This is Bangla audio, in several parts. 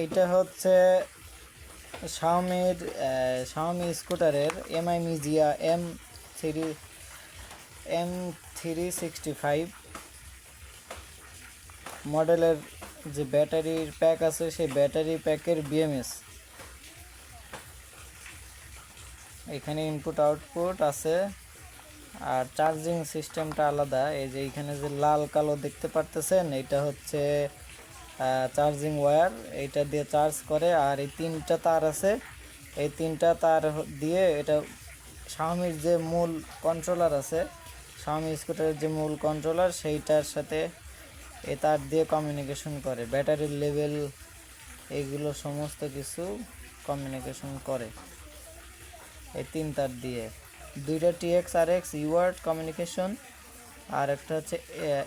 এইটা হচ্ছে শাওমি স্কুটারের এমআই মিজিয়া M365 মডেলের যে ব্যাটারির প্যাক আছে সেই ব্যাটারি প্যাকের বিএমএস। এখানে ইনপুট আউটপুট আছে, আর চার্জিং সিস্টেমটা আলাদা। এই যে এখানে যে লাল কালো দেখতে পারতেছেন, এটা হচ্ছে চার্জিং ওয়্যার, এইটা দিয়ে চার্জ করে। আর এই 3টা তার আছে, এই 3টা তার দিয়ে এটা শাওমির যে মূল কন্ট্রোলার আছে, শাওমি স্কুটারের যে মূল কন্ট্রোলার, সেইটার সাথে এ তার দিয়ে কমিউনিকেশন করে। ব্যাটারির লেভেল এইগুলো সমস্ত কিছু কমিউনিকেশন করে এই 3 তার দিয়ে। 2টা TX/RX ইউআরট কমিউনিকেশন, আর একটা হচ্ছে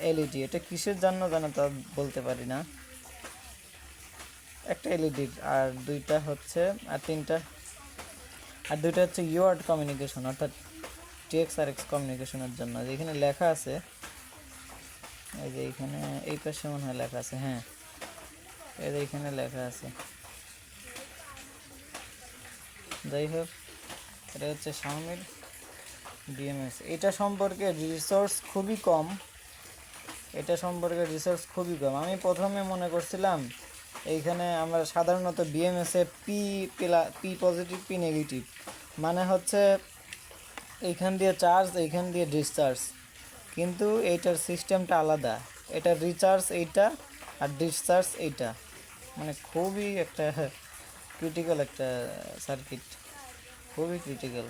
এলইডি। এটা কিসের জন্য জানো তা বলতে পারি না, একটা এলইডি। আর 2টা হচ্ছে আর 2টা হচ্ছে ইউআরট কমিউনিকেশন, অর্থাৎ TX/RX কমিউনিকেশনের জন্য। যেখানে লেখা আছে, এই যে এইখানে এই পাশে মনে হয় লেখা আছে, হ্যাঁ এই যে এইখানে লেখা আছে। যাই হোক, এটা হচ্ছে শাওমির বিএমএস। এটা সম্পর্কে রিসোর্স খুবই কম, আমি প্রথমে মনে করছিলাম এইখানে আমরা সাধারণত বিএমএসে পি পজিটিভ পি নেগেটিভ, মানে হচ্ছে এইখান দিয়ে চার্জ এইখান দিয়ে ডিসচার্জ, কিন্তু এইটার সিস্টেমটা আলাদা। এটা রিচার্জ এইটা আর ডিসচার্জ এইটা, মানে খুবই একটা ক্রিটিক্যাল একটা সার্কিট, খুবই ক্রিটিক্যাল।